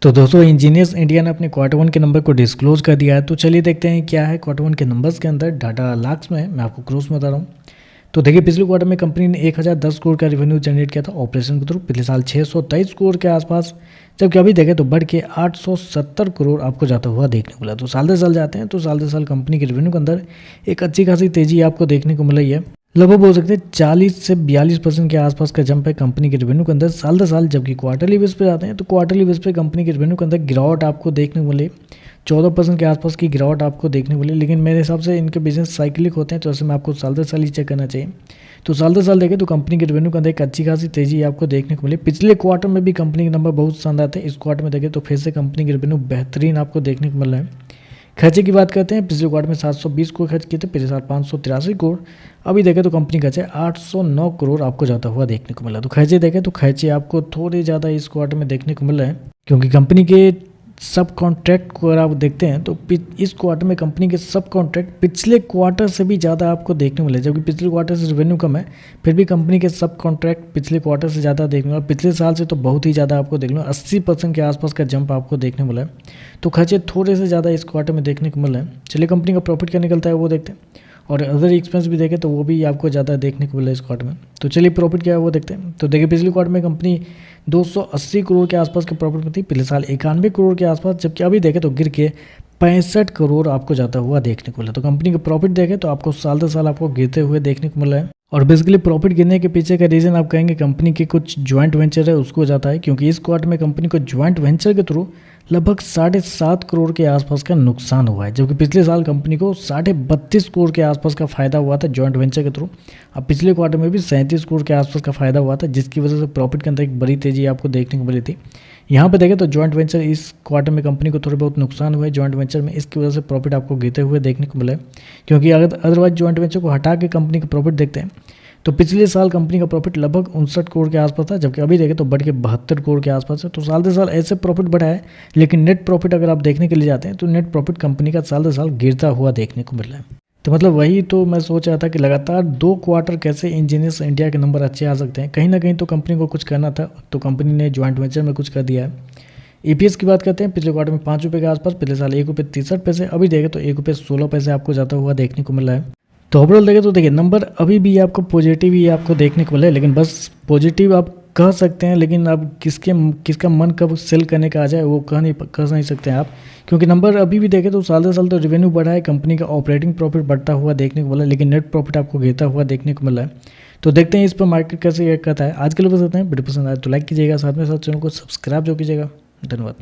तो दोस्तों engineers India ने अपने क्वार्टर वन के नंबर को डिस्क्लोज कर दिया है। तो चलिए देखते हैं क्या है क्वार्टर वन के नंबर्स के अंदर। डाटा लाख्स में है, मैं आपको क्रोस में बता रहा हूँ। तो देखिए पिछले क्वार्टर में कंपनी ने 1010 करोड़ का रेवेन्यू जनरेट किया था ऑपरेशन के थ्रू। पिछले साल 623 करोड़ के आसपास, जबकि अभी देखें तो बढ़ के 870 करोड़ आपको जाता हुआ देखने को मिला। तो साल दर साल जाते हैं तो साल दर साल कंपनी के रेवेन्यू के अंदर एक अच्छी खासी तेजी आपको देखने को मिल रही है। लगभग बोल सकते हैं 40 से 42% के आसपास का जंप है कंपनी के रेवेन्यू के अंदर साल दर साल। जबकि क्वार्टरली बेस पे जाते हैं तो क्वार्टरली बेस पे कंपनी के रेवेन्यू के अंदर गिरावट आपको देखने को मिली। 14% के आसपास की गिरावट आपको देखने को मिली। लेकिन मेरे हिसाब से इनके बिजनेस साइक्लिक होते हैं, तो ऐसे में आपको साल दर साल ही चेक करना चाहिए। तो साल दर साल देखें तो कंपनी के रेवेन्यू के अंदर एक अच्छी खासी तेजी आपको देखने को मिली। पिछले क्वार्टर में भी कंपनी के नंबर बहुत शानदार थे। इस क्वार्टर में देखें तो फिर से कंपनी के रेवेन्यू बेहतरीन आपको देखने को मिल रहा है। खर्चे की बात करते हैं, पिछले क्वार्टर में 720 करोड़ खर्च किए थे, पिछले साल 583 करोड़। अभी देखें तो कंपनी खर्चे 809 करोड़ आपको जाता हुआ देखने को मिला। तो खर्चे देखें तो खर्चे आपको थोड़े ज़्यादा इस क्वार्टर में देखने को मिल रहे हैं, क्योंकि कंपनी के सब कॉन्ट्रैक्ट को अगर आप देखते हैं तो इस क्वार्टर में कंपनी के सब कॉन्ट्रैक्ट पिछले क्वार्टर से भी ज़्यादा आपको देखने को मिले। जबकि पिछले क्वार्टर से रेवेन्यू कम है, फिर भी कंपनी के सब कॉन्ट्रैक्ट पिछले क्वार्टर से ज़्यादा देखने को मिला। पिछले साल से तो बहुत ही ज़्यादा आपको देखने को 80% के आसपास का जंप आपको देखने को मिला है। तो खर्चे थोड़े से ज़्यादा इस क्वार्टर में देखने को मिल रहे हैं। चलिए कंपनी का प्रॉफिट क्या निकलता है वो देखते हैं, और अदर एक्सपेंस भी देखें तो वो भी आपको ज़्यादा देखने को मिला है इस क्वार्टर में। तो चलिए प्रॉफिट क्या है वो देखते हैं। तो देखिए पिछले क्वार्टर में कंपनी 280 करोड़ के आसपास के प्रॉफिट में थी, पिछले साल 91 करोड़ के आसपास। जबकि अभी देखें तो गिर के 65 करोड़ आपको जाता हुआ देखने को मिला। तो कंपनी का प्रॉफिट देखें तो आपको साल दर साल आपको गिरते हुए देखने को मिल रहा है। और बेसिकली प्रॉफिट गिरने के पीछे का रीज़न आप कहेंगे कंपनी के कुछ ज्वाइंट वेंचर है उसको जाता है, क्योंकि इस क्वार्टर में कंपनी को ज्वाइंट वेंचर के थ्रू लगभग 7.5 करोड़ के आसपास का नुकसान हुआ है। जबकि पिछले साल कंपनी को 32.5 करोड़ के आसपास का फायदा हुआ था ज्वाइंट वेंचर के थ्रू। अब पिछले क्वार्टर में भी 37 करोड़ के आसपास का फायदा हुआ था, जिसकी वजह से प्रॉफिट के अंदर एक बड़ी तेजी आपको देखने को मिली थी। यहाँ पे देखें तो ज्वाइंट वेंचर इस क्वार्टर में कंपनी को थोड़े बहुत नुकसान हुए ज्वाइंट वेंचर में, इसकी वजह से प्रॉफिट आपको गिरते हुए देखने को मिला है। क्योंकि अगर अदरवाइज ज्वाइंट वेंचर को हटा के कंपनी का प्रॉफिट देखते हैं तो पिछले साल कंपनी का प्रॉफिट लगभग 59 करोड़ के आसपास था, जबकि अभी देखें तो बढ़ के 72 करोड़ के आसपास है। तो साल दर साल ऐसे प्रॉफिट बढ़ा है, लेकिन नेट प्रॉफिट अगर आप देखने के लिए जाते हैं तो नेट प्रॉफिट कंपनी का साल दर साल गिरता हुआ देखने को मिल रहा है। तो मतलब वही तो मैं सोच रहा था कि लगातार 2 क्वार्टर कैसे इंजीनियर्स इंडिया के नंबर अच्छे आ सकते हैं। कहीं ना कहीं तो कंपनी को कुछ करना था, तो कंपनी ने ज्वाइंट वेंचर में कुछ कर दिया है। ईपीएस की बात करते हैं, पिछले क्वार्टर में 5 रुपये के आसपास, पिछले साल 1 रुपये 63 पैसे। अभी देखें तो 1 रुपये 16 पैसे आपको जाता हुआ देखने को मिल रहा है। तो ओवरऑल देखें तो देखिए नंबर अभी भी आपको पॉजिटिव ही आपको देखने को मिला है, लेकिन बस पॉजिटिव आप कह सकते हैं, लेकिन अब किसका मन कब सेल करने का आ जाए वो कह नहीं सकते हैं आप। क्योंकि नंबर अभी भी देखें तो साल दर साल तो रेवेन्यू बढ़ा है, कंपनी का ऑपरेटिंग प्रॉफिट बढ़ता हुआ देखने को मिला है, लेकिन नेट प्रॉफिट आपको गिरता हुआ देखने को मिला है। तो देखते हैं इस पर मार्केट कैसे रिएक्ट करता है। आज के लिए बस इतना है। वीडियो पसंद आए तो लाइक कीजिएगा, साथ में साथ चैनल को सब्सक्राइब जो कीजिएगा। धन्यवाद।